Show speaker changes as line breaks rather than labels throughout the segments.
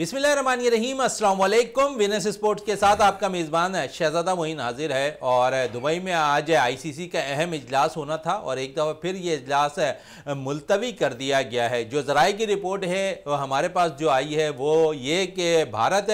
बिस्मिल्लाहिर्रहमानिर्रहीम, अस्सलाम वालेकुम। विनस स्पोर्ट्स के साथ आपका मेज़बान शहजादा मोइन हाजिर है। और दुबई में आज आईसीसी का अहम इजलास होना था और एक दफ़ा फिर ये इजलास मुलतवी कर दिया गया है। जो ज़राए की रिपोर्ट है वो हमारे पास जो आई है वो ये कि भारत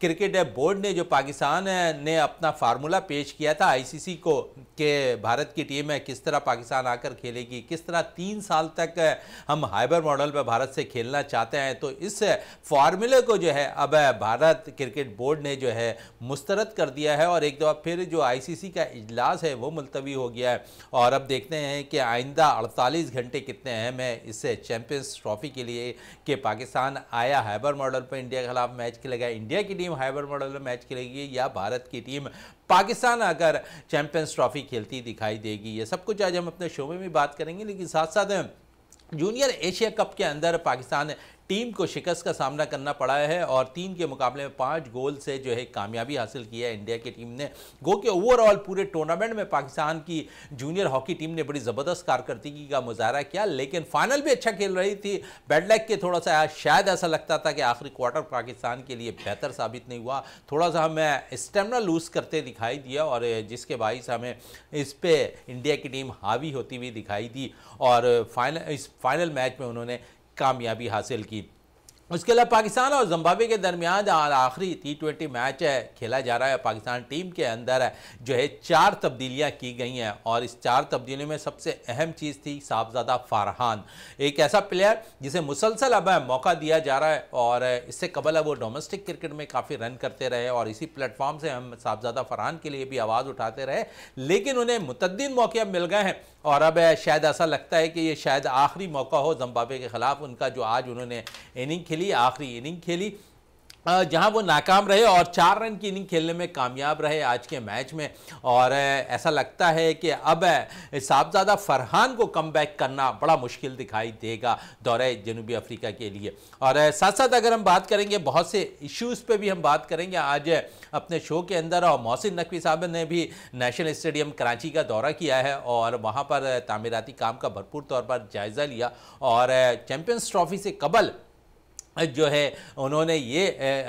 क्रिकेट बोर्ड ने जो पाकिस्तान ने अपना फार्मूला पेश किया था आईसीसी को कि भारत की टीम है किस तरह पाकिस्तान आकर खेलेगी, किस तरह 3 साल तक हम हाइबर मॉडल पर भारत से खेलना चाहते हैं, तो इस फार्मूले को जो है अब भारत क्रिकेट बोर्ड ने जो है मुस्तरद कर दिया है और एक दफ़ा फिर जो आईसीसी का इजलास है वो मुलतवी हो गया है। और अब देखते हैं कि आइंदा 48 घंटे कितने अहम है इस चैंपियंस ट्रॉफी के लिए कि पाकिस्तान आया हाइबर मॉडल पर इंडिया के खिलाफ मैच खेलेगा, इंडिया की टीम हाइबर मॉडल में मैच खेलेगी या भारत की टीम पाकिस्तान अगर चैंपियंस ट्रॉफी खेलती दिखाई देगी। ये सब कुछ आज हम अपने शो में भी बात करेंगे, लेकिन साथ साथ जूनियर एशिया कप के अंदर पाकिस्तान टीम को शिकस्त का सामना करना पड़ा है और 3 के मुकाबले में 5 गोल से जो है कामयाबी हासिल की है इंडिया की टीम ने। गो के ओवरऑल पूरे टूर्नामेंट में पाकिस्तान की जूनियर हॉकी टीम ने बड़ी ज़बरदस्त कारकर्दगी का मुजाहरा किया, लेकिन फाइनल भी अच्छा खेल रही थी। बैड लक के थोड़ा सा शायद ऐसा लगता था कि आखिरी क्वार्टर पाकिस्तान के लिए बेहतर साबित नहीं हुआ, थोड़ा सा हमें स्टेमिना लूज करते दिखाई दिया और जिसके बाइस हमें इस पर इंडिया की टीम हावी होती हुई दिखाई दी और इस फाइनल मैच में उन्होंने कामयाबी हासिल की। उसके अलावा पाकिस्तान और जिम्बाब्वे के दरमियान आखिरी T20 मैच खेला जा रहा है। पाकिस्तान टीम के अंदर जो है 4 तब्दीलियां की गई हैं और इस 4 तब्दीलियों में सबसे अहम चीज़ थी साहबजादा फरहान, एक ऐसा प्लेयर जिसे मुसलसल अब मौका दिया जा रहा है और इससे कबल वो डोमेस्टिक क्रिकेट में काफ़ी रन करते रहे और इसी प्लेटफॉर्म से हम साहबजादा फरहान के लिए भी आवाज़ उठाते रहे, लेकिन उन्हें मुतद्दिद मौके अब मिल गए हैं और अब शायद ऐसा लगता है कि ये शायद आखिरी मौका हो जिम्बाब्वे के खिलाफ उनका, जो आज उन्होंने इनिंग खेली, आखिरी इनिंग खेली जहां वो नाकाम रहे और 4 रन की इनिंग खेलने में कामयाब रहे आज के मैच में। और ऐसा लगता है कि अब साहबजादा फरहान को कमबैक करना बड़ा मुश्किल दिखाई देगा दौरे जनूबी अफ्रीका के लिए। और साथ साथ अगर हम बात करेंगे बहुत से इश्यूज़ पे भी हम बात करेंगे आज अपने शो के अंदर। और मोहसिन नकवी साहब ने भी नेशनल स्टेडियम कराची का दौरा किया है और वहाँ पर तामीराती काम का भरपूर तौर पर जायज़ा लिया और चैम्पियंस ट्रॉफी से कबल जो है उन्होंने ये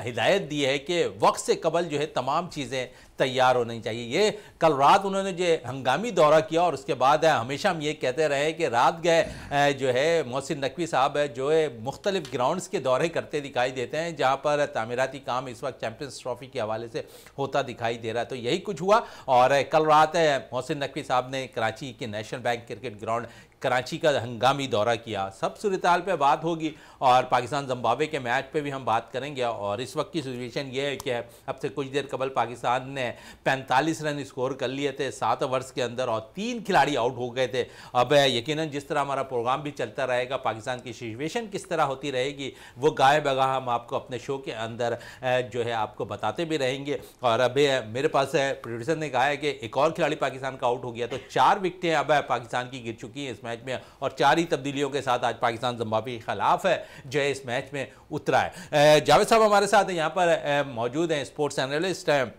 हिदायत दी है कि वक्त से कबल जो है तमाम चीज़ें तैयार होनी चाहिए। ये कल रात उन्होंने जो हंगामी दौरा किया और उसके बाद हमेशा हम ये कहते रहे कि रात गए जो है मोहसिन नकवी साहब जो है मुख्तलिफ ग्राउंड्स के दौरे करते दिखाई देते हैं जहाँ पर तामीराती काम इस वक्त चैम्पियंस ट्रॉफी के हवाले से होता दिखाई दे रहा है। तो यही कुछ हुआ और कल रात मोहसिन नकवी साहब ने कराची के national bank cricket ground Karachi का हंगामी दौरा किया। सब सूरत-ए-हाल पे बात होगी और पाकिस्तान जिम्बाब्वे के मैच पे भी हम बात करेंगे। और इस वक्त की सिचुएशन ये है कि अब से कुछ देर कबल पाकिस्तान ने 45 रन स्कोर कर लिए थे 7 ओवर्स के अंदर और 3 खिलाड़ी आउट हो गए थे। अब यकीनन जिस तरह हमारा प्रोग्राम भी चलता रहेगा, पाकिस्तान की सिचुएशन किस तरह होती रहेगी वो गाए बगा हम आपको अपने शो के अंदर जो है आपको बताते भी रहेंगे। और अभी मेरे पास प्रोड्यूसर ने कहा है कि एक और खिलाड़ी पाकिस्तान का आउट हो गया, तो 4 विकेटें अब पाकिस्तान की गिर चुकी हैं इस मैच में और 4 ही तब्दीलियों के साथ आज पाकिस्तान जिम्बाब्वे के खिलाफ जो है इस मैच में उतरा है। जावेद साहब हमारे साथ यहाँ पर मौजूद हैं, स्पोर्ट्स एनालिस्ट हैं,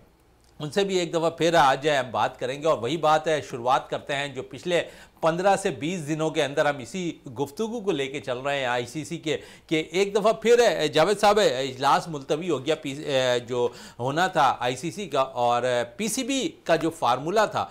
उनसे भी एक दफ़ा फिर आज हम बात करेंगे और वही बात है शुरुआत करते हैं जो पिछले 15 से 20 दिनों के अंदर हम इसी गुफ्तगू को लेके चल रहे हैं आईसीसी के कि एक दफ़ा फिर जावेद साहब इजलास मुलतवी हो गया जो होना था आईसीसी का और पीसीबी का जो फार्मूला था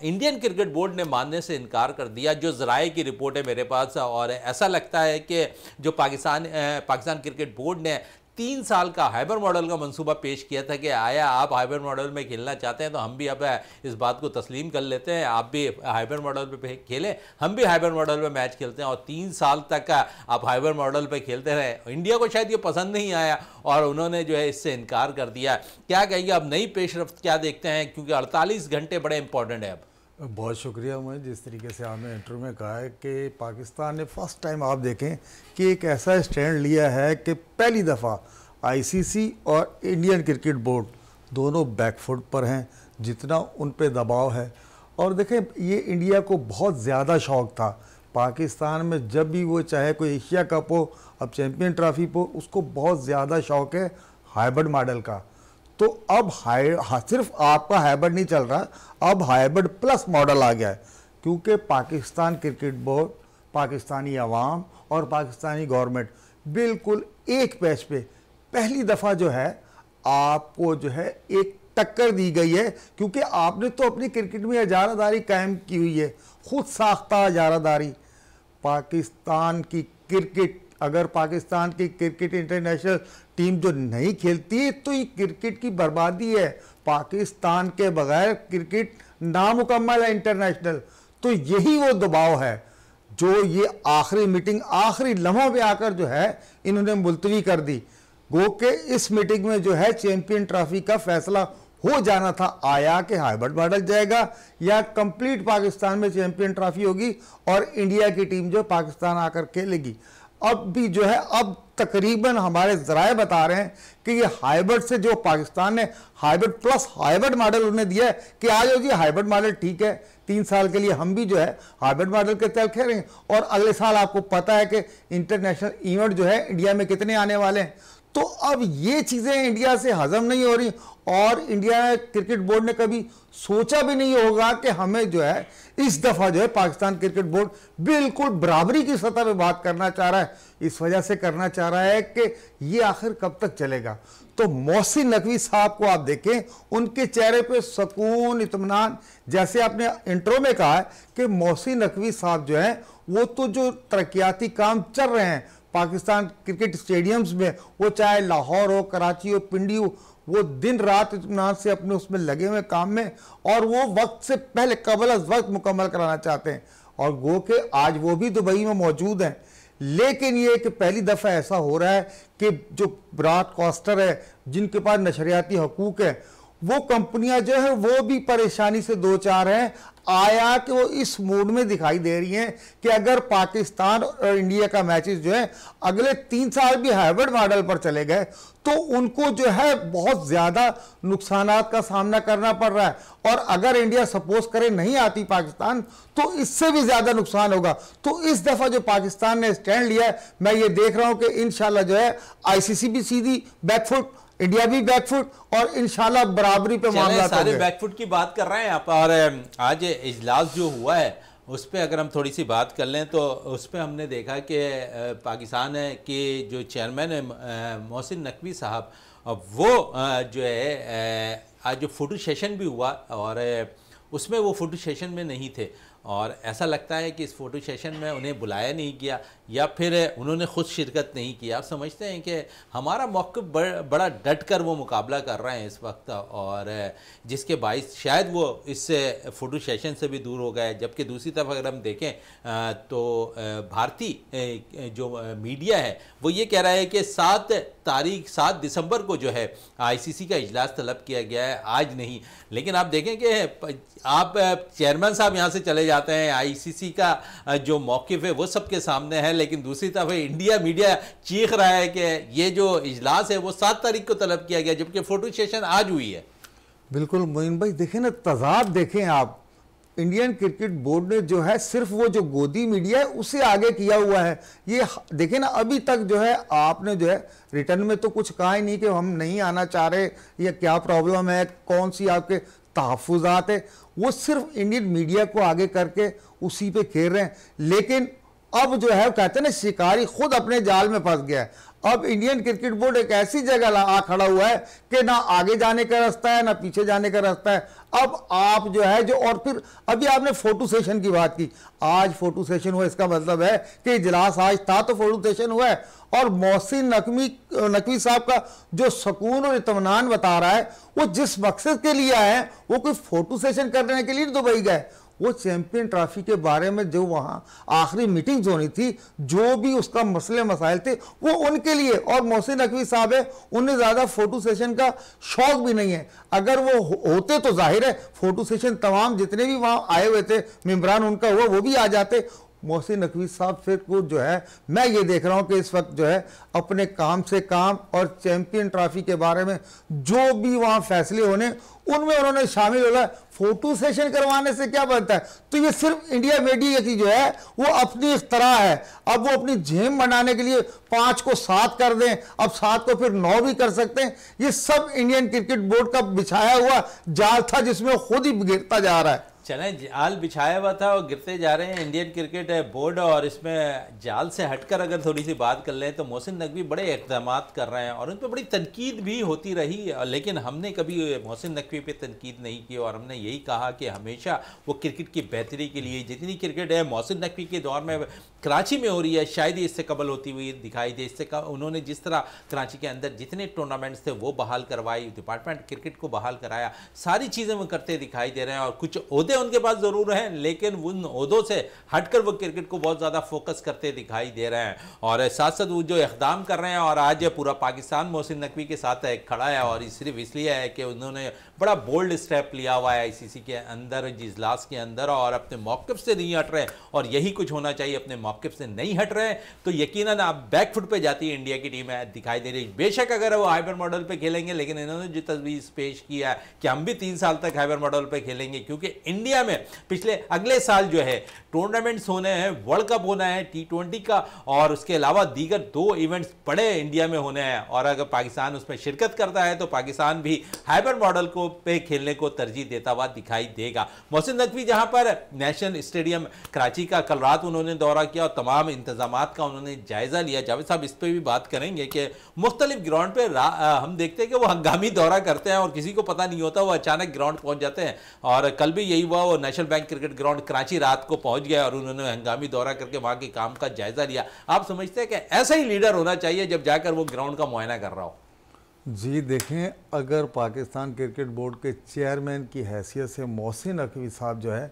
इंडियन क्रिकेट बोर्ड ने मानने से इनकार कर दिया। जो ज़राए की रिपोर्ट है मेरे पास और ऐसा लगता है कि जो पाकिस्तान क्रिकेट बोर्ड ने 3 साल का हाइबर मॉडल का मंसूबा पेश किया था कि आया आप हाइबर मॉडल में खेलना चाहते हैं तो हम भी अब इस बात को तस्लीम कर लेते हैं, आप भी हाइबर मॉडल पे खेलें, हम भी हाइबर मॉडल में मैच खेलते हैं और 3 साल तक आप हाइबर मॉडल पे खेलते रहे। इंडिया को शायद ये पसंद नहीं आया और उन्होंने जो है इससे इनकार कर दिया। क्या कहिए अब नई पेशरफ्त क्या देखते हैं, क्योंकि 48 घंटे बड़े इंपॉर्टेंट है अब।
बहुत शुक्रिया। मैं जिस तरीके से आपने इंटरव्यू में कहा है कि पाकिस्तान ने फर्स्ट टाइम आप देखें कि एक ऐसा स्टैंड लिया है कि पहली दफ़ा आईसीसी और इंडियन क्रिकेट बोर्ड दोनों बैकफुट पर हैं, जितना उन पे दबाव है। और देखें ये इंडिया को बहुत ज़्यादा शौक़ था पाकिस्तान में, जब भी वो चाहे कोई एशिया कप हो अब चैम्पियन ट्रॉफी हो, उसको बहुत ज़्यादा शौक़ है हाइब्रिड मॉडल का। तो अब सिर्फ आपका हाइब्रिड नहीं चल रहा, अब हाइब्रिड प्लस मॉडल आ गया है, क्योंकि पाकिस्तान क्रिकेट बोर्ड, पाकिस्तानी अवाम और पाकिस्तानी गवर्नमेंट बिल्कुल एक पेज पे पहली दफ़ा जो है आपको जो है एक टक्कर दी गई है, क्योंकि आपने तो अपनी क्रिकेट में इजारादारी कायम की हुई है, खुद साख्ता इजारादारी। पाकिस्तान की क्रिकेट, अगर पाकिस्तान की क्रिकेट इंटरनेशनल टीम जो नहीं खेलती तो ये क्रिकेट की बर्बादी है। पाकिस्तान के बगैर क्रिकेट नामुकम्मल है इंटरनेशनल। तो यही वो दबाव है जो ये आखिरी मीटिंग आखिरी लम्हों पे आकर जो है इन्होंने मुलतवी कर दी। गो के इस मीटिंग में जो है चैंपियन ट्रॉफी का फैसला हो जाना था, आया कि हाइब्रिड मॉडल जाएगा या कंप्लीट पाकिस्तान में चैंपियन ट्रॉफी होगी और इंडिया की टीम जो पाकिस्तान आकर खेलेगी। अब भी जो है अब तकरीबन हमारे जराए बता रहे हैं कि ये हाइब्रिड से जो पाकिस्तान ने हाइब्रिड प्लस हाइब्रिड मॉडल उन्हें दिया है कि आ जाओ जी हाइब्रिड मॉडल ठीक है, 3 साल के लिए हम भी जो है हाइब्रिड मॉडल के तहत खेलेंगे और अगले साल आपको पता है कि इंटरनेशनल इवेंट जो है इंडिया में कितने आने वाले हैं। तो अब ये चीज़ें इंडिया से हजम नहीं हो रही और इंडिया क्रिकेट बोर्ड ने कभी सोचा भी नहीं होगा कि हमें जो है इस दफ़ा जो है पाकिस्तान क्रिकेट बोर्ड बिल्कुल बराबरी की सतह पे बात करना चाह रहा है। इस वजह से करना चाह रहा है कि ये आखिर कब तक चलेगा। तो मोहसिन नकवी साहब को आप देखें, उनके चेहरे पे सुकून, इत्मीनान, जैसे आपने इंट्रो में कहा है कि मोहसिन नकवी साहब जो है वो तो जो तरक्याती काम चल रहे हैं पाकिस्तान क्रिकेट स्टेडियम्स में, वो चाहे लाहौर हो, कराची हो, पिंडी हो, वो दिन रात इत्मीनान से अपने उसमें लगे हुए काम में और वो वक्त से पहले कबल वक्त मुकम्मल कराना चाहते हैं। और गो के आज वो भी दुबई में मौजूद हैं। लेकिन ये कि पहली दफ़ा ऐसा हो रहा है कि जो ब्रॉडकास्टर है जिनके पास नशरियाती हकूक़ है, वो कंपनियां जो है वो भी परेशानी से दो चार हैं। आया कि वो इस मूड में दिखाई दे रही हैं कि अगर पाकिस्तान और इंडिया का मैचेस जो है अगले 3 साल भी हाइब्रिड मॉडल पर चले गए तो उनको जो है बहुत ज़्यादा नुकसानात का सामना करना पड़ रहा है। और अगर इंडिया सपोज करे नहीं आती पाकिस्तान तो इससे भी ज़्यादा नुकसान होगा। तो इस दफ़ा जो पाकिस्तान ने स्टैंड लिया है, मैं ये देख रहा हूँ कि इंशाल्लाह जो है ICC भी सीधी बैकफुट, इंडिया भी बैकफुट और इंशाल्लाह बराबरी पे मामला
सारे बैकफुट की बात कर रहे हैं आप। और आज इजलास जो हुआ है उस पर अगर हम थोड़ी सी बात कर लें तो उस पर हमने देखा कि पाकिस्तान के जो चेयरमैन है मोहसिन नकवी साहब, वो जो है आज जो फोटो सेशन भी हुआ और उसमें वो फोटो सेशन में नहीं थे और ऐसा लगता है कि इस फ़ोटो सेशन में उन्हें बुलाया नहीं गया या फिर उन्होंने ख़ुद शिरकत नहीं की। आप समझते हैं कि हमारा मौक़िफ़ बड़ा डट कर वो मुकाबला कर रहे हैं इस वक्त और जिसके बाइस शायद वो इस फ़ोटो सेशन से भी दूर हो गए। जबकि दूसरी तरफ अगर हम देखें तो भारतीय जो मीडिया है वो ये कह रहा है कि 7 दिसंबर को जो है ICC का इजलास तलब किया गया है, आज नहीं। लेकिन आप देखें कि आप चेयरमैन साहब यहाँ से चले जाते हैं, ICC का जो मौक़िफ़ है वो सबके सामने है, लेकिन दूसरी तरफ इंडिया मीडिया चीख रहा है कि ये जो इजलास है वो 7 तारीख को तलब किया गया जबकि फ़ोटो सेशन आज हुई है।
बिल्कुल मोइन भाई, देखें ना तज़ाद देखें आप। इंडियन क्रिकेट बोर्ड ने जो है सिर्फ वो जो गोदी मीडिया है उसे आगे किया हुआ है। ये देखें ना, अभी तक जो है आपने जो है रिटर्न में तो कुछ कहा ही नहीं कि हम नहीं आना चाह रहे या क्या प्रॉब्लम है, कौन सी आपके तहफ़्फ़ुज़ात है। वो सिर्फ इंडियन मीडिया को आगे करके उसी पे खेल रहे हैं। लेकिन अब जो है कहते हैं ना, शिकारी खुद अपने जाल में फंस गया है। अब इंडियन क्रिकेट बोर्ड एक ऐसी जगह आ खड़ा हुआ है कि ना आगे जाने का रास्ता है ना पीछे जाने का रास्ता है। अब आप जो है जो, और फिर अभी आपने फोटो सेशन की बात की, आज फोटो सेशन हुआ, इसका मतलब है कि इजलास आज था तो फोटो सेशन हुआ है। और मोहसिन नकवी साहब का जो सुकून और इत्मीनान बता रहा है, वो जिस मकसद के लिए आए हैं वो कोई फोटो सेशन करने के लिए दुबई गए, वो चैंपियन ट्रॉफी के बारे में जो वहाँ आखिरी मीटिंग्स होनी थी, जो भी उसका मसले मसाइल थे वो उनके लिए। और मोहसिन नकवी साहब है, उन्हें ज़्यादा फ़ोटो सेशन का शौक़ भी नहीं है। अगर वो होते तो जाहिर है फ़ोटो सेशन तमाम जितने भी वहाँ आए हुए थे मेम्बरान उनका हुआ वो भी आ जाते। मोहसिन नकवी साहब फिर को जो है मैं ये देख रहा हूँ कि इस वक्त जो है अपने काम से काम और चैंपियन ट्रॉफी के बारे में जो भी वहाँ फैसले होने उनमें उन्होंने शामिल होना। फोटो सेशन करवाने से क्या बनता है? तो ये सिर्फ इंडिया मीडिया की जो है वो अपनी इख्तरा है। अब वो अपनी जेम बनाने के लिए 5 को 7 कर दें, अब 7 को फिर 9 भी कर सकते हैं। ये सब इंडियन क्रिकेट बोर्ड का बिछाया हुआ जाल था जिसमें खुद ही गिरता जा रहा है।
चले जाल बिछाया हुआ था और गिरते जा रहे हैं इंडियन क्रिकेट बोर्ड। और इसमें जाल से हटकर अगर थोड़ी सी बात कर लें तो मोहसिन नकवी बड़े इक़दामात कर रहे हैं और उन पर बड़ी तनकीद भी होती रही, लेकिन हमने कभी मोहसिन नकवी पे तनकीद नहीं की और हमने यही कहा कि हमेशा वो क्रिकेट की बेहतरी के लिए जितनी क्रिकेट है मोहसिन नकवी के दौर में कराची में हो रही है शायद ही इससे कबल होती हुई दिखाई दे। इससे उन्होंने जिस तरह कराची के अंदर जितने टूर्नामेंट्स थे वो बहाल करवाई, डिपार्टमेंट क्रिकेट को बहाल कराया, सारी चीज़ें वो करते दिखाई दे रहे हैं। और कुछ ओहदे उनके पास ज़रूर हैं लेकिन उन ओहदों से हटकर वो क्रिकेट को बहुत ज़्यादा फोकस करते दिखाई दे रहे हैं और साथ साथ वो जो इक़दाम कर रहे हैं। और आज पूरा पाकिस्तान मोहसिन नकवी के साथ खड़ा है और सिर्फ इसलिए है कि उन्होंने बड़ा बोल्ड स्टेप लिया हुआ है ICC के अंदर, इजलास के अंदर, और अपने मौक़िफ़ से नहीं हट रहे और यही कुछ होना चाहिए। अपने मौक़िफ़ से नहीं हट रहे तो यकीनन आप बैकफुट पे जाती है इंडिया की टीम है दिखाई दे रही। बेशक अगर वो हाइपर मॉडल पे खेलेंगे लेकिन इन्होंने जो तजवीज़ पेश किया है कि हम भी 3 साल तक हाइपर मॉडल पे खेलेंगे क्योंकि इंडिया में अगले साल जो है टूर्नामेंट्स होने हैं, वर्ल्ड कप होना है T20 का और उसके अलावा दीगर 2 इवेंट्स बड़े इंडिया में होने हैं और अगर पाकिस्तान उसमें शिरकत करता है तो पाकिस्तान भी हाइपर मॉडल को पे खेलने को तरजीह देता हुआ दिखाई देगा। मोहसिन नकवी जहां पर नेशनल स्टेडियम कराची का कल रात उन्होंने दौरा किया और तमाम इंतजामात का उन्होंने जायजा लिया। जावेद साहब इस पर भी बात करेंगे कि मुख्तलिफ ग्राउंड पर हम देखते हैं कि वो हंगामी दौरा करते हैं और किसी को पता नहीं होता, वो अचानक ग्राउंड पहुंच जाते हैं और कल भी यही हुआ। वो national bank cricket ground Karachi रात को पहुंच गया और उन्होंने हंगामी दौरा करके वहां के काम का जायजा लिया। आप समझते हैं कि ऐसा ही लीडर होना चाहिए जब जाकर वो ग्राउंड का मुआयना कर रहा हो?
जी देखें, अगर पाकिस्तान क्रिकेट बोर्ड के चेयरमैन की हैसियत से मोहसिन नकवी साहब जो है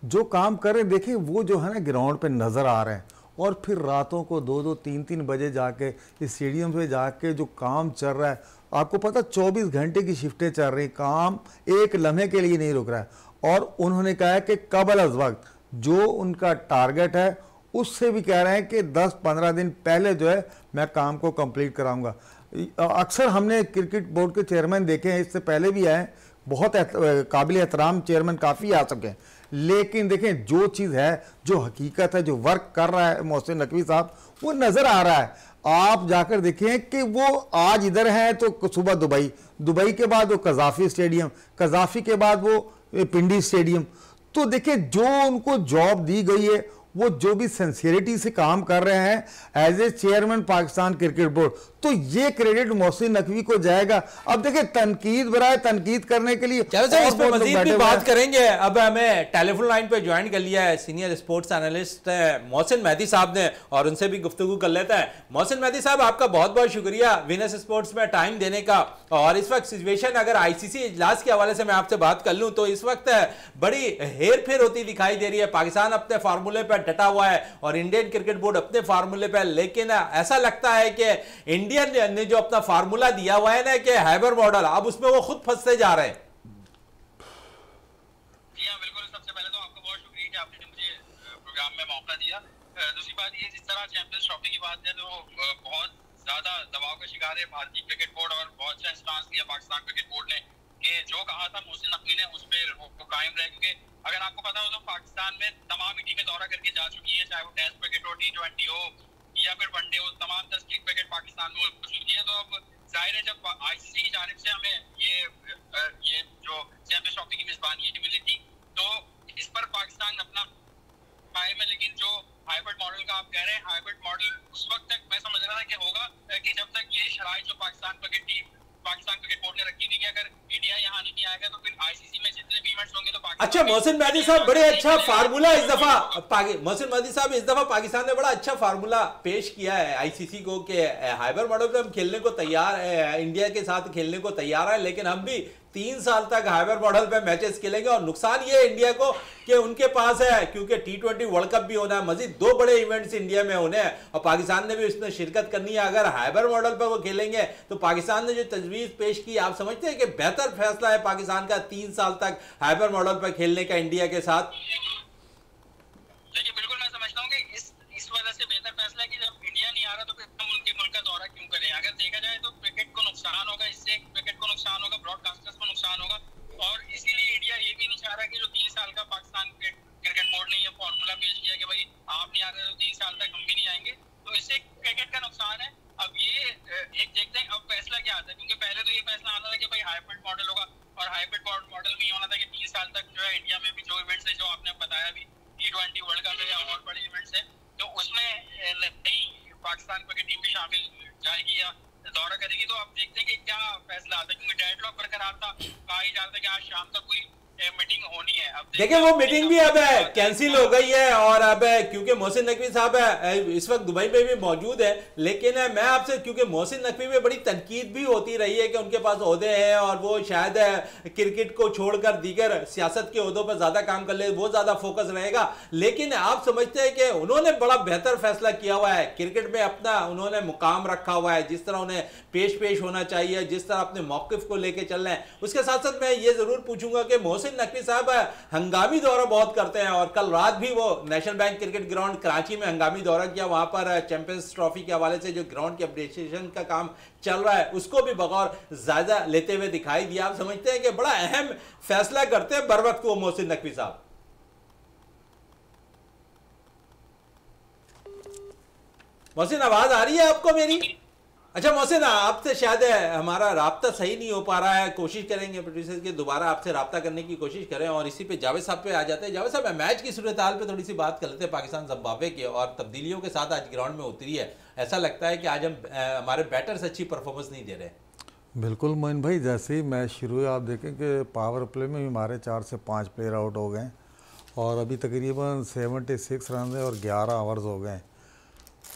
जो काम कर रहे हैं, देखें वो जो है ना ग्राउंड पे नज़र आ रहे हैं और फिर रातों को 2-2 3-3 बजे जाके इस स्टेडियम पे जाके जो काम चल रहा है, आपको पता 24 घंटे की शिफ्टें चल रही, काम एक लम्हे के लिए नहीं रुक रहा है। और उन्होंने कहा है कि कबल अज़ वक्त जो उनका टारगेट है उससे भी कह रहे हैं कि 10-15 दिन पहले जो है मैं काम को कंप्लीट कराऊंगा। अक्सर हमने क्रिकेट बोर्ड के चेयरमैन देखे हैं, इससे पहले भी आए, बहुत काबिल एहतराम चेयरमैन काफ़ी आ सके, लेकिन देखें जो चीज़ है, जो हकीकत है, जो वर्क कर रहा है मोहसिन नकवी साहब वो नज़र आ रहा है। आप जाकर देखें कि वो आज इधर हैं तो सुबह दुबई के बाद वो कज़ाफ़ी स्टेडियम, कज़ाफ़ी के बाद वो पिंडी स्टेडियम। तो देखिए जो उनको जॉब दी गई है वो जो भी सिंसियरिटी से काम कर रहे हैं as a chairman Pakistan cricket board, तो ये क्रेडिट मोहसिन नकवी को जाएगा। अब देखिए तनकीद बराए तनकीद करने के लिए
इस पे मजीद भी बात करेंगे। अब हमें टेलीफोन लाइन पे ज्वाइन कर लिया है senior sports analyst Mohsin Mehdi साहब ने और उनसे भी गुफ्तगू कर लेता है। मोहसिन मेहदी साहब, आपका बहुत बहुत शुक्रिया वीनस स्पोर्ट्स में टाइम देने का। और इस वक्त सिचुएशन अगर ICC इजलास के हवाले से मैं आपसे बात कर लूँ तो इस वक्त बड़ी हेर फेर होती दिखाई दे रही है। पाकिस्तान अपने फार्मूले पर डटा हुआ है और इंडियन क्रिकेट बोर्ड अपने फार्मूले पर, लेकिन ऐसा लगता है कि इंडियन ने जो अपना फार्मूला दिया हुआ है ना कि हाइबर मॉडल, अब उसमें वो खुद फंसते जा रहे हैं।
जी हाँ, बिल्कुल। सबसे पहले तो आपका बहुत शुक्रिया कि आपने मुझे प्रोग्राम में मौका दिया। दूसरी बात ये, जिस तरह चैंपियंस ट्रॉफी की बात है तो बहुत ज्यादा दबाव का शिकार है भारतीय क्रिकेट बोर्ड और बहुत सा इंस्टांस लिया पाकिस्तान क्रिकेट बोर्ड ने कि जो कहा था मोहसिन नकवी ने उस पर कायम रहे। क्योंकि अगर आपको पता हो तो पाकिस्तान में तमाम टीमें दौरा करके जा चुकी है, चाहे वो टेस्ट क्रिकेट हो, T20 हो या फिर वनडे हो, तमाम 10 क्रिकेट पाकिस्तान में हो चुकी है। तो अब जाहिर है जब ICC की जानिब से हमें ये जो चैंपियंस ट्रॉफी की मेजबानी मिली थी तो इस पर पाकिस्तान अपना पाए में, लेकिन जो हाइब्रिड मॉडल का आप कह रहे हैं, हाइब्रिड मॉडल उस वक्त तक मैं समझ रहा था कि होगा कि जब तक ये शराइ जो पाकिस्तान क्रिकेट बोर्ड ने रखी थी कि अगर इंडिया यहाँ नहीं आएगा तो फिर ICC में जितने भी इवेंट्स होंगे तो
अच्छा मोहसिन मेहदी साहब, बड़े अच्छा फार्मूला इस दफा मोहसिन मेहदी साहब, इस दफा पाकिस्तान ने बड़ा अच्छा फार्मूला पेश किया है ICC को कि हाइबर मॉडल पे हम खेलने को तैयार है, इंडिया के साथ खेलने को तैयार है, लेकिन हम भी 3 साल तक हाइबर मॉडल पे मैचेस खेलेंगे। और नुकसान ये इंडिया को कि उनके पास है क्योंकि T20 वर्ल्ड कप भी होना है, मजीद 2 बड़े इवेंट्स इंडिया में होने हैं और पाकिस्तान ने भी उसमें शिरकत करनी है। अगर हाइबर मॉडल पर वो खेलेंगे तो पाकिस्तान ने जो तजवीज़ पेश की, आप समझते हैं कि बेहतर फैसला है पाकिस्तान का 3 साल तक हाइबर मॉडल पर खेलने का इंडिया के साथ?
देखिए बिल्कुल, मैं समझता हूँ कि इस वजह से बेहतर फैसला है कि जब इंडिया नहीं आ रहा तो फिर हम उनके मुल्क का दौरा क्यों करें। अगर देखा जाए तो क्रिकेट को नुकसान होगा, इससे क्रिकेट को नुकसान होगा, ब्रॉडकास्टर्स को नुकसान होगा और इसीलिए इंडिया ये भी नहीं चाह रहा कि जो 3 साल का पाकिस्तान क्रिकेट बोर्ड ने ये फॉर्मूला पेश किया कि भाई आप नहीं आ रहे तो 3 साल तक हम भी नहीं आएंगे, तो इससे क्रिकेट का नुकसान है। अब ये एक देखते हैं अब फैसला क्या आता है, क्योंकि पहले तो ये फैसला आना था कि भाई हाइब्रिड मॉडल होगा और हाइब्रिड मॉडल में ये होना था कि 3 साल तक जो है इंडिया में भी जो इवेंट्स है जो आपने बताया भी, T20 वर्ल्ड कप है या और बड़े इवेंट्स है, तो उसमें नई पाकिस्तान क्रिकेट टीम भी शामिल जाएगी या दौरा करेगी। तो आप देखते हैं कि क्या फैसला आता है, क्योंकि डेडलॉक बरकरार था, कहा ही जा रहा था कि आज शाम तक कोई मीटिंग होनी है। अब
देखिए वो मीटिंग भी अब कैंसिल हो गई है, और अब क्योंकि मोहसिन नकवी साहब इस वक्त दुबई में भी मौजूद है, लेकिन मैं आपसे, क्योंकि मोहसिन नकवी में बड़ी तनकीद भी होती रही है कि उनके पास ओहदे हैं और वो शायद क्रिकेट को छोड़कर दीगर सियासत के ओहदों पर ज्यादा काम कर ले, वो ज्यादा फोकस रहेगा, लेकिन आप समझते हैं कि उन्होंने बड़ा बेहतर फैसला किया हुआ है, क्रिकेट में अपना उन्होंने मुकाम रखा हुआ है, जिस तरह उन्हें पेश होना चाहिए, जिस तरह अपने मौकिफ को लेकर चल रहे हैं। उसके साथ साथ मैं ये जरूर पूछूंगा कि मोहसिन नकवी साहब हंगामी दौरा बहुत करते हैं, और कल रात भी वो national bank cricket ground Karachi में हंगामी दौरा किया, वहां पर चैंपियंस ट्रॉफी के हवाले से जो ग्राउंड के अपडेशन का काम चल रहा है उसको भी बगौर जायजा लेते हुए दिखाई दिया। आप समझते हैं कि बड़ा अहम फैसला करते हैं बर वक्त वो मोहसिन नकवी साहब। मोहसिन आवाज आ रही है आपको मेरी? अच्छा मोहसिन, आपसे शायद हमारा राब्ता सही नहीं हो पा रहा है, कोशिश करेंगे प्रोड्यूसर के दोबारा आपसे राब्ता करने की कोशिश करें, और इसी पे जावेद साहब पे आ जाते हैं। जावेद साहब, मैच की सूरत हाल पे थोड़ी सी बात कर लेते हैं पाकिस्तान जिम्बाब्वे की, और तब्दीलियों के साथ आज ग्राउंड में उतरी है, ऐसा लगता है कि आज हम हमारे बैटर्स अच्छी परफॉर्मेंस नहीं दे रहे।
बिल्कुल मोइन भाई, जैसे ही मैच शुरू हुआ आप देखें कि पावर प्ले में भी हमारे 4 से 5 प्लेयर आउट हो गए, और अभी तकरीबन 76 रन है और 11 ओवर्स हो गए।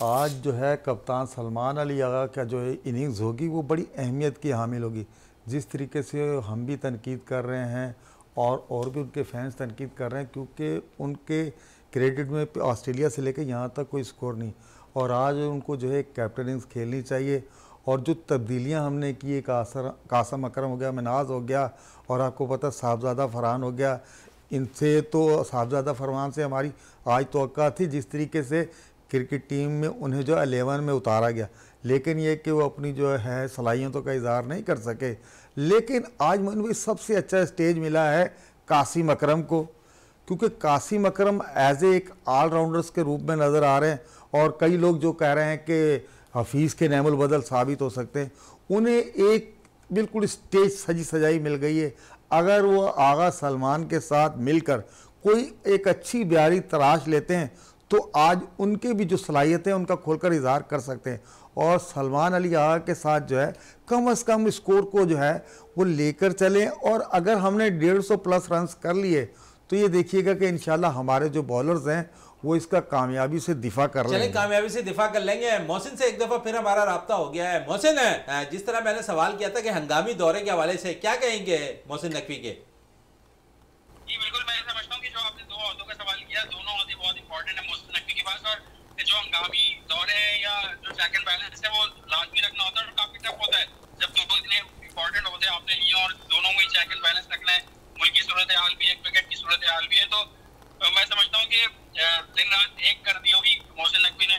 आज जो है कप्तान सलमान अली आगा का जो इनिंग्स होगी वो बड़ी अहमियत की हामिल होगी। जिस तरीके से हम भी तनकीद कर रहे हैं और भी उनके फैंस तनकीद कर रहे हैं, क्योंकि उनके क्रेडिट में ऑस्ट्रेलिया से लेकर यहाँ तक कोई स्कोर नहीं, और आज उनको जो है कैप्टन इनिंग्स खेलनी चाहिए। और जो तब्दीलियाँ हमने की, कासम अकरम हो गया, मनाज हो गया, और आपको पता साहबजादा फरहान हो गया, इनसे तो साहबजादा फरहान से हमारी आज तवक्का थी जिस तरीके से क्रिकेट टीम में उन्हें जो 11 में उतारा गया, लेकिन ये कि वो अपनी जो है सलाहियतों का इजहार नहीं कर सके। लेकिन आज मुझे सबसे अच्छा स्टेज मिला है कासिम अकरम को, क्योंकि कासिम अकरम एज एक ऑलराउंडर्स के रूप में नज़र आ रहे हैं, और कई लोग जो कह रहे हैं कि हफीज़ के नैमुल बदल साबित हो सकते हैं, उन्हें एक बिल्कुल स्टेज सजी सजाई मिल गई है। अगर वो आगा सलमान के साथ मिलकर कोई एक अच्छी ब्यारी तराश लेते हैं तो आज उनके भी जो सलाहियत है उनका खोलकर इजहार कर सकते हैं, और सलमान अली आगा के साथ जो है कम से कम स्कोर को जो है वो लेकर चलें। और अगर हमने 150 प्लस रन कर लिए तो ये देखिएगा कि इंशाल्लाह हमारे जो बॉलर्स हैं वो इसका कामयाबी से दिफा कर लेंगे।
कामयाबी से दिफा कर लेंगे। मोहसिन से एक दफा फिर हमारा राब्ता हो गया है। मोहसिन, जिस तरह मैंने सवाल किया था कि हंगामी दौरे के हवाले से क्या कहेंगे मोहसिन नकवी के?
जी बिल्कुल, मैं समझता हूँ कि जो आपने दो अहदों का सवाल किया, दोनों अहदे बहुत इंपॉर्टेंट है मोहसिन नकवी के पास, और जो हंगामी दौरे हैं या जो चेक एंड बैलेंस है वो लाजमी रखना होता है, और काफी टफ होता है जब दो इतने इंपॉर्टेंट होते हैं आपने लिए और दोनों में चेक एंड बैलेंस रखना है। मुल्क की सूरत हाल भी है, क्रिकेट की सूरत हाल भी है, तो मैं समझता हूँ कि दिन रात एक कर दी होगी मोहसिन नकवी ने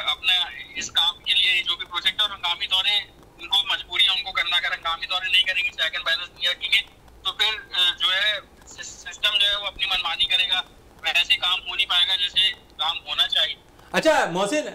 अपने इस काम के लिए। जो भी प्रोजेक्ट और हंगामी दौरे उनको मजबूरी है उनको करना, अगर हंगामी दौरे नहीं करेंगे, चेक एंड बैलेंस नहीं रखेंगे, तो फिर जो है सिस्टम जो है वो अपनी मनमानी करेगा, वैसे काम हो नहीं पाएगा जैसे काम होना चाहिए।
अच्छा मोहसिन,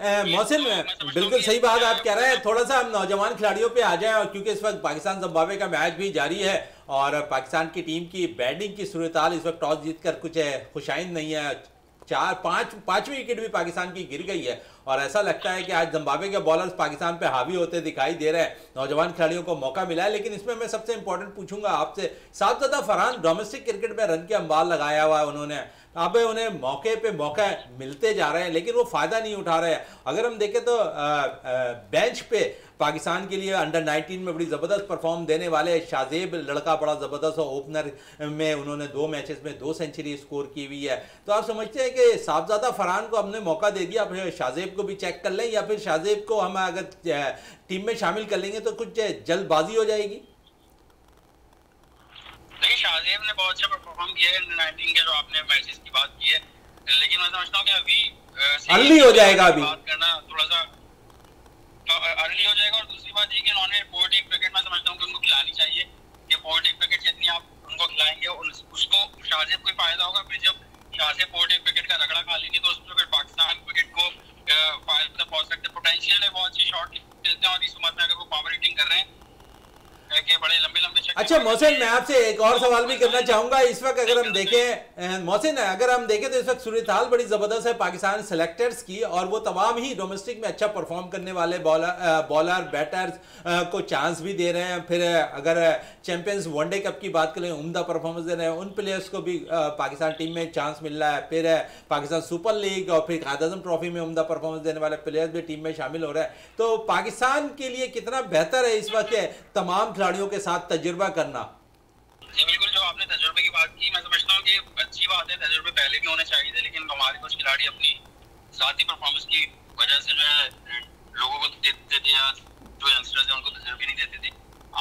बिल्कुल सही बात आप कह रहे हैं। थोड़ा सा हम नौजवान खिलाड़ियों पे आ जाएं, और क्योंकि इस वक्त पाकिस्तान जिम्बाब्वे का मैच भी जारी है, और पाकिस्तान की टीम की बैटिंग की सूरत हाल इस वक्त टॉस जीतकर कुछ खुशाइन नहीं है। पांचवी विकेट भी पाकिस्तान की गिर गई है, और ऐसा लगता है कि आज जिम्बाब्वे के बॉलर्स पाकिस्तान पे हावी होते दिखाई दे रहे हैं। नौजवान खिलाड़ियों को मौका मिला है, लेकिन इसमें मैं सबसे इंपॉर्टेंट पूछूंगा आपसे, साहबजादा फरहान डोमेस्टिक क्रिकेट में रन के अंबार लगाया हुआ है उन्होंने, अब उन्हें मौके पे मौका मिलते जा रहे हैं, लेकिन वो फायदा नहीं उठा रहे हैं। अगर हम देखें तो बेंच पे पाकिस्तान के लिए अंडर 19 में बड़ी ज़बरदस्त परफॉर्म देने वाले शाजेब लड़का बड़ा ज़बरदस्त, और ओपनर में उन्होंने 2 मैचेस में 2 सेंचुरी स्कोर की हुई है। तो आप समझते हैं कि साहबजादा फरहान को हमने मौका दे दिया, फिर शाजेब को भी चेक कर लें, या फिर शाजेब को हम अगर टीम में शामिल कर लेंगे तो कुछ जल्दबाजी हो जाएगी?
नहीं, शाहजेब ने बहुत अच्छा परफॉर्म किया है 19 के जो आपने मैचेस की बात की है, लेकिन मैं समझता हूँ कि अभी
अर्ली हो जाएगा, अभी
बात करना थोड़ा सा अर्ली हो जाएगा। और दूसरी बात ये कि उन्होंने पोर्टिक क्रिकेट में समझता हूँ कि उनको खिलानी चाहिए, कि पोर्टिक क्रिकेट जितनी आप उनको खिलाएंगे उसको शाहजेब को फायदा होगा। फिर जब शाहजेब पोर्टिक क्रिकेट का रगड़ा खा लेंगे तो उसमें फिर पाकिस्तान क्रिकेट को फायदा पहुंच सकते हैं। पोटेंशियल है, बहुत अच्छी शॉट खेलते हैं, और इस उम्र में अगर वो पावर हिटिंग कर रहे हैं कि बड़े लंबे लंबे।
अच्छा मोहसिन, मैं आपसे एक और सवाल भी करना चाहूंगा। इस वक्त अगर हम देखें मोहसिन, अगर हम देखें तो इस वक्त सूरत हाल बड़ी जबरदस्त है पाकिस्तान सेलेक्टर्स की, और वो तमाम ही डोमेस्टिक में अच्छा परफॉर्म करने वाले बॉलर बैटर्स को चांस भी दे रहे हैं। फिर अगर चैंपियंस वनडे कप की बात करें, उम्दा परफॉर्मेंस दे रहे हैं, उन प्लेयर्स को भी पाकिस्तान टीम में चांस मिल रहा है। फिर पाकिस्तान सुपर लीग और फिर कायद आज़म ट्रॉफी में उम्दा परफॉर्मेंस देने वाले प्लेयर्स भी टीम में शामिल हो रहे हैं। तो पाकिस्तान के लिए कितना बेहतर है इस वक्त तमाम खिलाड़ियों के साथ तजुर्बा करना?
जी बिल्कुल, जो आपने तजुर्बे की बात की, मैं समझता हूँ कि अच्छी बात है, तजुर्बे पहले भी होने चाहिए थे, लेकिन हमारे कुछ खिलाड़ी अपनी साथी परफॉर्मेंस की वजह से जो है लोगों को देते थे, या जो यंगस्टर्स हैं उनको तजुर्बे नहीं देते थे।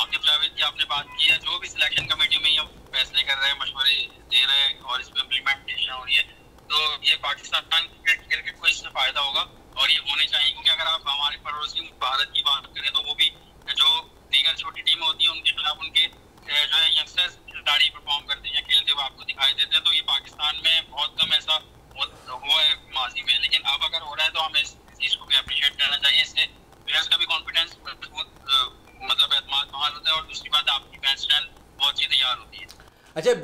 आकिब जावेद की आपने बात की है, जो भी सिलेक्शन कमेटी में ये फैसले कर रहे हैं, मशवरे दे रहे हैं और इस पर इम्प्लीमेंटेशन हो रही है, तो ये पाकिस्तान क्रिकेट को इससे फायदा होगा और ये होने चाहिए। क्योंकि अगर आप हमारे पड़ोसी भारत की बात करें तो वो भी जो दीगर छोटी टीमें होती हैं उनके खिलाफ उनके जो है यंगस्टर्स खिलाड़ी परफॉर्म करते हैं, खेलते हुए आपको दिखाई देते हैं। तो ये पाकिस्तान में बहुत कम ऐसा हुआ है माजी में, लेकिन अब अगर हो रहा है तो हमें इस चीज़ को भी अप्रिशिएट करना चाहिए। इससे प्लेयर्स का भी कॉन्फिडेंस मतलब एतमाद बहाल होता है, और दूसरी बात आपकी बेंच स्ट्रेंथ बहुत ही तैयार होती है।
अच्छा,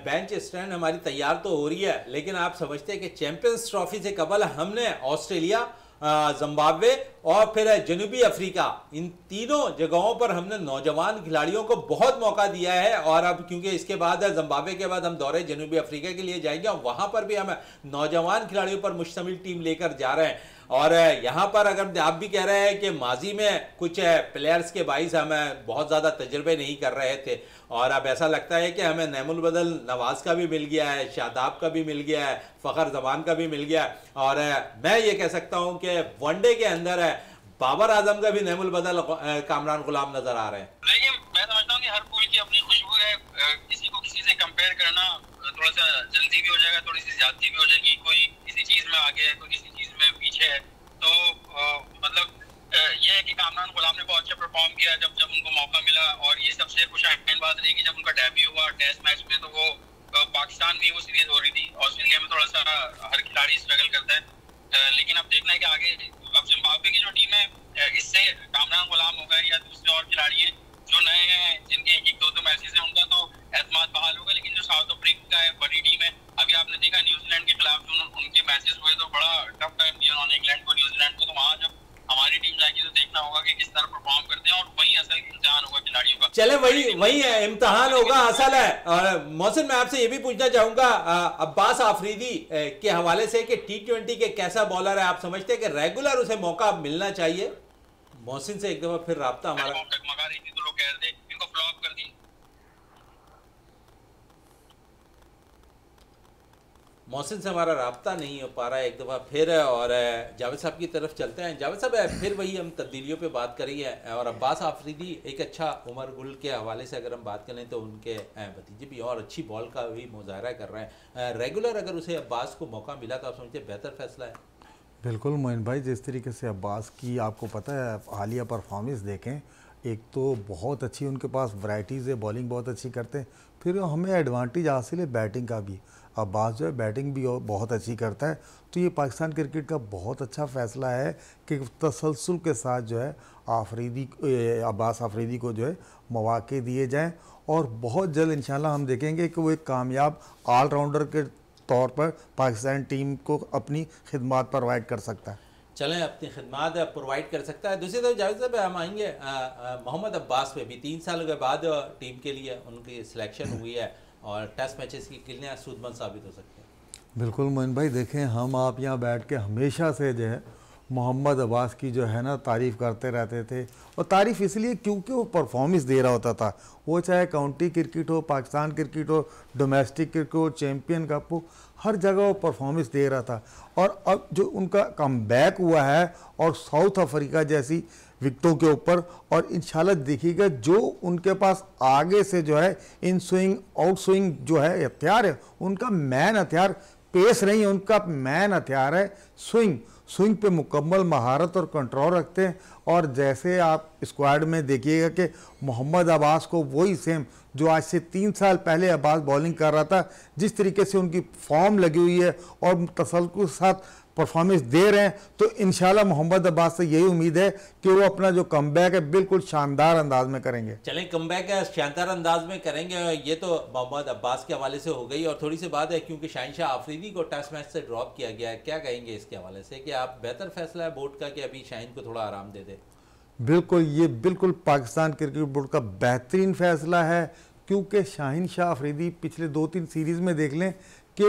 बेंच स्ट्रेंथ हमारी तैयार तो हो रही है, लेकिन आप समझते हैं कि चैंपियंस ट्रॉफी से कबल हमने ऑस्ट्रेलिया, जिम्बाब्वे और फिर जनूबी अफ्रीका, इन तीनों जगहों पर हमने नौजवान खिलाड़ियों को बहुत मौका दिया है। और अब क्योंकि इसके बाद जिम्बाब्वे के बाद हम दौरे जनूबी अफ्रीका के लिए जाएंगे, और वहां पर भी हम नौजवान खिलाड़ियों पर मुश्तमिल टीम लेकर जा रहे हैं। और यहाँ पर अगर आप भी कह रहे हैं कि माजी में कुछ प्लेयर्स के बाइस हम बहुत ज़्यादा तजर्बे नहीं कर रहे थे, और अब ऐसा लगता है कि हमें नैमुल बदल नवाज का भी मिल गया है, शादाब का भी मिल गया है, फ़खर जमान का भी मिल गया है, और मैं ये कह सकता हूँ कि वनडे के अंदर बाबर आजम का भी नैमुल बदल कामरान गुलाम नजर आ रहे हैं।
देखिए, मैं समझता हूँ कि हर फूल की अपनी खुशबू है। किसी को किसी से कंपेयर करना थोड़ा सा जल्दी भी हो जाएगा, थोड़ी सी ज्यादती भी हो जाएगी। कोई किसी चीज में आगे है, कोई किसी चीज में पीछे है। तो मतलब ये है कि कामरान गुलाम ने बहुत अच्छा परफॉर्म किया जब उनको मौका मिला, और ये सबसे खुशहाल बात रही कि जब उनका डेब्यू हुआ टेस्ट मैच में, तो वो पाकिस्तान में वो सीरीज हो रही थी। ऑस्ट्रेलिया में थोड़ा सा हर खिलाड़ी स्ट्रगल करता है, लेकिन अब देखना है कि आगे अब जिम्बाब्वे की जो टीम है, इससे कामरान गुलाम हो गए या दूसरे और खिलाड़ी हैं जो नए हैं, जिनके एक दो मैचेस हैं, उनका तो एतमाद बहाल होगा। लेकिन जो साउथ अफ्रीका है, बड़ी टीम है, अभी आपने देखा न्यूजीलैंड के खिलाफ जो उनके मैचेस हुए तो बड़ा टफ टाइम दिया उन्होंने इंग्लैंड को, न्यूजीलैंड को। तो वहाँ जब हमारी टीम जाएगी तो देखना होगा कि किस तरह परफॉर्म करते हैं, और वही असल इम्तिहान होगा खिलाड़ियों का।
चले, वही है, इम्तिहान होगा असल है। और मोहसिन, मैं आपसे ये भी पूछना चाहूंगा अब्बास आफरीदी के हवाले से कि T20 के कैसा बॉलर है, आप समझते हैं कि रेगुलर उसे मौका मिलना चाहिए? मोहसिन से एक दफा फिर राब्ता हमारा
मंगा रही थी तो लोग कह रहे थे इनको फ्लॉप कर दी।
मोहसिन से हमारा राब्ता नहीं हो पा रहा है एक दफ़ा फिर, और जावेद साहब की तरफ चलते हैं। जावेद साहब, फिर वही हम तब्दीलियों पे बात करिए, और अब्बास आफरीदी एक अच्छा उमर गुल के हवाले से अगर हम बात करें तो उनके भतीजे भी और अच्छी बॉल का भी मुजाहरा कर रहे हैं। रेगुलर अगर उसे अब्बास को मौका मिला तो आप समझते हैं बेहतर फैसला है?
बिल्कुल मोइन भाई, जिस तरीके से अब्बास की आपको पता है हालिया परफॉर्मेंस देखें, एक तो बहुत अच्छी उनके पास वैराइटीज़ है, बॉलिंग बहुत अच्छी करते हैं, फिर हमें एडवांटेज हासिल है बैटिंग का भी। अब्बास जो है बैटिंग भी बहुत अच्छी करता है। तो ये पाकिस्तान क्रिकेट का बहुत अच्छा फ़ैसला है कि तसलसल के साथ जो है अब्बास आफरीदी को जो है मौके दिए जाएँ, और बहुत जल्द इंशाल्लाह हम देखेंगे कि वो एक कामयाब ऑलराउंडर के तौर पर पाकिस्तान टीम को अपनी खिदमत प्रोवाइड कर सकता है।
चलें, अपनी खिदमत प्रोवाइड कर सकता है। दूसरी तरफ जावेद साहब, हम आएंगे मोहम्मद अब्बास पे भी। 3 साल के बाद टीम के लिए उनकी सिलेक्शन हुई है, और टेस्ट मैचेस की कितने सूदमंद साबित हो सकते हैं?
बिल्कुल मोइन भाई, देखें हम आप यहाँ बैठ के हमेशा से जो है मोहम्मद अब्बास की जो है ना तारीफ़ करते रहते थे, और तारीफ़ इसलिए क्योंकि वो परफॉर्मेंस दे रहा होता था। वो चाहे काउंटी क्रिकेट हो, पाकिस्तान क्रिकेट हो, डोमेस्टिक क्रिकेट हो, चैम्पियन कप हो, हर जगह वो परफॉर्मेंस दे रहा था। और अब जो उनका कमबैक हुआ है और साउथ अफ्रीका जैसी विकेटों के ऊपर, और इंशाल्लाह देखिएगा जो उनके पास आगे से जो है इन स्विंग आउट स्विंग जो है हथियार है, उनका मैन हथियार पेस नहीं है, उनका मैन हथियार है स्विंग पे मुकम्मल महारत और कंट्रोल रखते हैं। और जैसे आप स्क्वाड में देखिएगा कि मोहम्मद अब्बास को वही सेम जो आज से 3 साल पहले अब्बास बॉलिंग कर रहा था, जिस तरीके से उनकी फॉर्म लगी हुई है और तसल्सल के साथ परफॉर्मेंस दे रहे हैं, तो इंशाल्लाह मोहम्मद अब्बास से यही उम्मीद है कि वो अपना जो कमबैक है बिल्कुल शानदार अंदाज में करेंगे।
चलें, कमबैक है शानदार अंदाज में करेंगे, ये तो मोहम्मद अब्बास के हवाले से हो गई। और थोड़ी सी बात है, क्योंकि शाहीन शाह आफरीदी को टेस्ट मैच से ड्रॉप किया गया है, क्या कहेंगे इसके हवाले से कि आप बेहतर फैसला है बोर्ड का कि अभी शाहीन को थोड़ा आराम दे दे?
बिल्कुल, ये बिल्कुल पाकिस्तान क्रिकेट बोर्ड का बेहतरीन फैसला है, क्योंकि शाहीन शाह अफरीदी पिछले 2-3 सीरीज़ में देख लें कि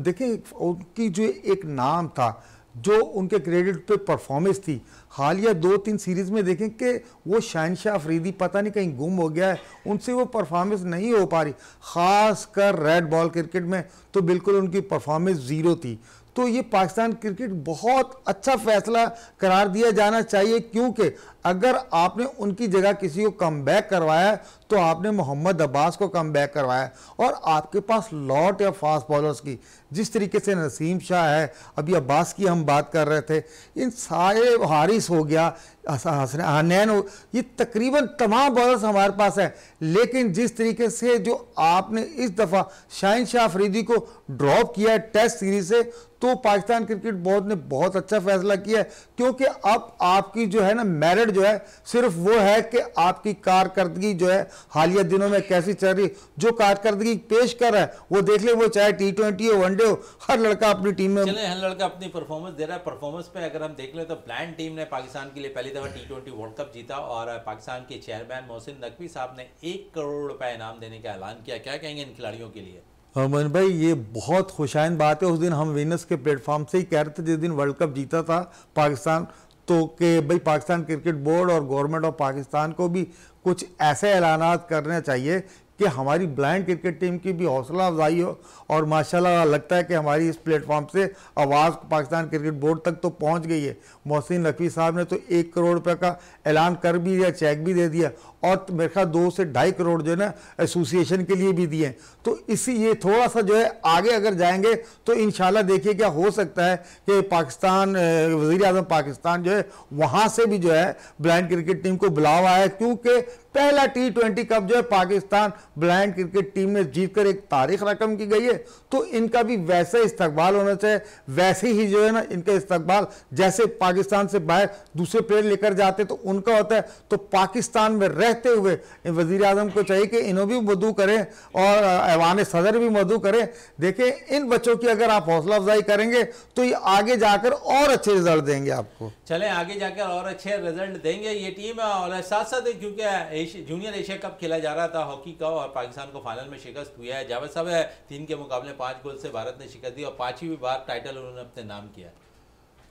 देखें उनकी जो एक नाम था, जो उनके क्रेडिट पे परफॉर्मेंस थी, हालिया 2-3 सीरीज़ में देखें कि वो शाहीन शाह अफरीदी पता नहीं कहीं गुम हो गया है, उनसे वो परफॉर्मेंस नहीं हो पा रही। ख़ास कर रेड बॉल क्रिकेट में तो बिल्कुल उनकी परफॉर्मेंस ज़ीरो थी। तो ये पाकिस्तान क्रिकेट बहुत अच्छा फैसला करार दिया जाना चाहिए, क्योंकि अगर आपने उनकी जगह किसी को कम बैक करवाया तो आपने मोहम्मद अब्बास को कम बैक करवाया। और आपके पास लॉट या फास्ट बॉलर्स की, जिस तरीके से नसीम शाह है, अभी अब्बास की हम बात कर रहे थे, इन सारे हारिस हो गया, हनैन हो, ये तकरीबन तमाम बॉलर्स हमारे पास है। लेकिन जिस तरीके से जो आपने इस दफ़ा शाहीन शाह अफरीदी को ड्रॉप किया है टेस्ट सीरीज से, तो पाकिस्तान क्रिकेट बोर्ड ने बहुत अच्छा फैसला किया है, क्योंकि अब आपकी जो है ना मेरिट जो है सिर्फ वो है कि आपकी कारकर्दगी जो है हालिया दिनों में कैसी चल रही, जो कारकर्दगी पेश कर रहा है वो देख ले, वो चाहे T20 हो, वनडे हो, हर लड़का अपनी टीम में
चले, हर लड़का अपनी परफॉर्मेंस दे रहा है। परफॉर्मेंस पे अगर हम देख लें तो ब्लाइंड टीम ने पाकिस्तान के लिए पहली दफ़ा T20 वर्ल्ड कप जीता, और पाकिस्तान के चेयरमैन मोहसिन नकवी साहब ने 1 करोड़ रुपए इनाम देने का ऐलान किया। क्या कहेंगे इन खिलाड़ियों के लिए?
अमन भाई, ये बहुत खुशाइन बात है। उस दिन हम विनर्स के प्लेटफॉर्म से ही कह रहे थे, जिस दिन वर्ल्ड कप जीता था पाकिस्तान, तो कि भाई पाकिस्तान क्रिकेट बोर्ड और गवर्नमेंट ऑफ पाकिस्तान को भी कुछ ऐसे ऐलानात करने चाहिए कि हमारी ब्लाइंड क्रिकेट टीम की भी हौसला अफजाई हो। और माशाल्लाह लगता है कि हमारी इस प्लेटफॉर्म से आवाज़ पाकिस्तान क्रिकेट बोर्ड तक तो पहुंच गई है। मोहसिन नकवी साहब ने तो 1 करोड़ रुपए का ऐलान कर भी दिया, चेक भी दे दिया, और मेरे ख्याल 2 से 2.5 करोड़ जो है ना एसोसिएशन के लिए भी दिए। तो इसी ये थोड़ा सा जो है आगे अगर जाएंगे तो इंशाल्लाह देखिए क्या हो सकता है कि पाकिस्तान, वज़ीर आज़म पाकिस्तान जो है वहाँ से भी जो है ब्लाइंड क्रिकेट टीम को बुलावा है, क्योंकि पहला T20 कप जो है पाकिस्तान ब्लाइंड क्रिकेट टीम ने जीतकर एक तारीख रकम की गई है। तो इनका भी वैसे इस्तकबाल होना चाहिए, वैसे ही जो है ना इनका इस्तकबाल, जैसे पाकिस्तान से बाहर दूसरे प्लेयर लेकर जाते तो उनका होता है, तो पाकिस्तान में रहते हुए वज़ीर आज़म को चाहिए कि इन्हों भी मदू करें और ऐवान सदर भी मदू करें। देखें, इन बच्चों की अगर आप हौसला अफजाई करेंगे तो ये आगे जाकर और अच्छे रिजल्ट देंगे आपको।
चले, आगे जाकर और अच्छे रिजल्ट देंगे ये टीम। और साथ साथ क्योंकि जूनियर एशिया कप खेला जा रहा था हॉकी का, और पाकिस्तान को फाइनल में शिकस्त हुई है। जावेद साहब, 3 के मुकाबले 5 गोल से भारत ने शिकस्त दी और 5वीं बार टाइटल उन्होंने अपने नाम किया।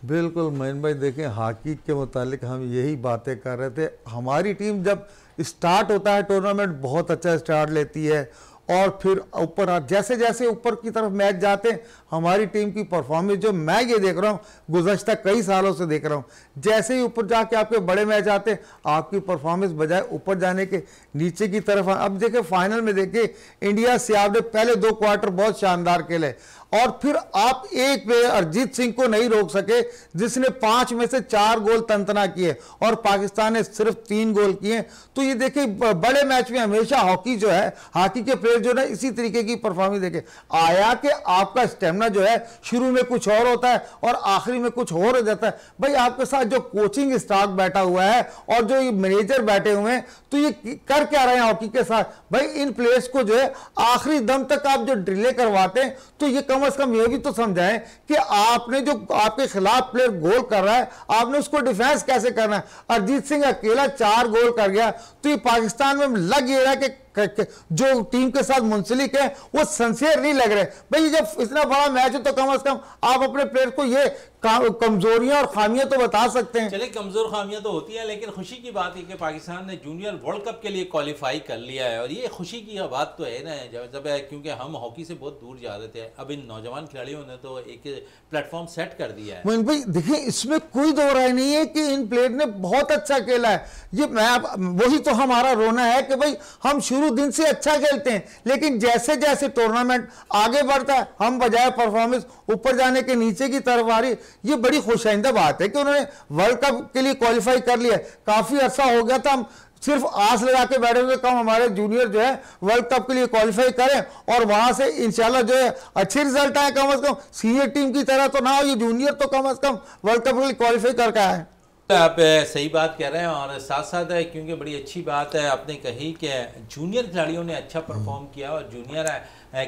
बिल्कुल मोइन भाई, देखें हॉकी के मुतालिक हम यही बातें कर रहे थे। हमारी टीम जब स्टार्ट होता है टूर्नामेंट बहुत अच्छा स्टार्ट लेती है, और फिर ऊपर जैसे जैसे ऊपर की तरफ मैच जाते हैं हमारी टीम की परफॉर्मेंस, जो मैं ये देख रहा हूँ गुज़श्ता कई सालों से देख रहा हूँ, जैसे ही ऊपर जाके आपके बड़े मैच आते हैं आपकी परफॉर्मेंस बजाय ऊपर जाने के नीचे की तरफ। अब देखिए फाइनल में देखिए इंडिया से आपने पहले 2 क्वार्टर बहुत शानदार खेले, और फिर आप एक प्लेयर अरिजीत सिंह को नहीं रोक सके, जिसने 5 में से 4 गोल तंतना किए और पाकिस्तान ने सिर्फ 3 गोल किए। तो ये देखिए बड़े मैच में हमेशा हॉकी जो है, हॉकी के प्लेयर जो है इसी तरीके की परफॉर्मेंस देखे आया कि आपका स्टेमिना जो है शुरू में कुछ और होता है और आखिरी में कुछ और हो जाता है। भाई आपके साथ जो कोचिंग स्टाफ बैठा हुआ है और जो ये मैनेजर बैठे हुए हैं, तो ये कर क्या रहे हैं हॉकी के साथ? भाई इन प्लेयर्स को जो है आखिरी दम तक आप जो ड्रिले करवाते हैं, तो ये कम से कम ये भी तो समझाएं कि आपने जो आपके खिलाफ प्लेयर गोल कर रहा है आपने उसको डिफेंस कैसे करना है। अरिजीत सिंह अकेला 4 गोल कर गया, तो ये पाकिस्तान में लग ये रहा है कि जो टीम के साथ मुंसलिक है वो सिंसियर नहीं लग रहे। भाई जब इतना बड़ा मैच है तो कम से कम आप अपने प्लेयर को ये कमजोरियां और खामियां तो बता सकते हैं।
चले, कमजोर खामियां तो होती हैं, लेकिन खुशी की बात है कि पाकिस्तान ने जूनियर वर्ल्ड कप के लिए क्वालिफाई कर लिया है, और ये खुशी की बात तो है ना जब क्योंकि हम हॉकी से बहुत दूर जा रहे थे। अब इन नौजवान खिलाड़ियों ने तो एक प्लेटफॉर्म सेट कर दिया है।
मोइन भाई देखिए, इसमें कोई दो राय नहीं है कि इन प्लेयर ने बहुत अच्छा खेला है। ये वही तो हमारा रोना है कि भाई हम शुरू दिन से अच्छा खेलते हैं, लेकिन जैसे जैसे टूर्नामेंट आगे बढ़ता है हम बजाय परफॉर्मेंस ऊपर जाने के नीचे की तरफ आ रही। ये बड़ी खुशाइंदा बात है कि उन्होंने वर्ल्ड कप के लिए क्वालिफाई कर लिया। काफी अरसा हो गया था हम सिर्फ आस लगा के बैठे हुए कम हमारे जूनियर जो है वर्ल्ड कप के लिए क्वालिफाई करें और वहां से इंशाल्लाह जो है अच्छे रिजल्ट आए, कम से कम सीनियर टीम की तरह तो ना हो, ये जूनियर तो कम से कम वर्ल्ड कप के लिए क्वालिफाई करके आए।
आप सही बात कह रहे हैं और साथ साथ है क्योंकि बड़ी अच्छी बात है आपने कही कि जूनियर खिलाड़ियों ने अच्छा परफॉर्म किया और जूनियर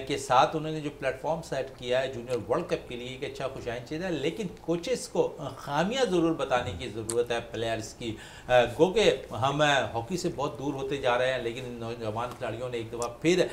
के साथ उन्होंने जो प्लेटफॉर्म सेट किया है जूनियर वर्ल्ड कप के लिए एक अच्छा खुशाइन चीज़ है, लेकिन कोचेस को खामियां ज़रूर बताने की ज़रूरत है प्लेयर्स की। गो के हम हॉकी से बहुत दूर होते जा रहे हैं, लेकिन नौजवान खिलाड़ियों ने एक दफ़ा फिर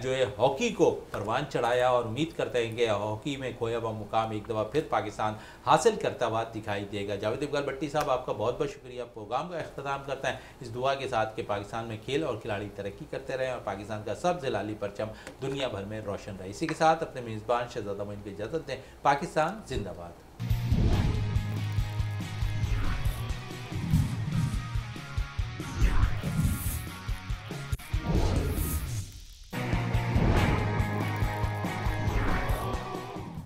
जो है हॉकी को परवान चढ़ाया और उम्मीद करते हैं कि हॉकी में खोया हुआ मुकाम एक दफ़ा फिर पाकिस्तान हासिल करता हुआ दिखाई देगा। जावेद इकबाल भट्टी साहब, आपका बहुत बहुत शुक्रिया। प्रोग्राम का अख्ताम करते हैं इस दुआ के साथ कि पाकिस्तान में खेल और खिलाड़ी तरक्की करते रहें और पाकिस्तान का सबसे लाली परचम दुनिया भर में रोशन रहे। इसी के साथ अपने मेज़बान शहजादा मोइन को इजाज़त दें। पाकिस्तान जिंदाबाद।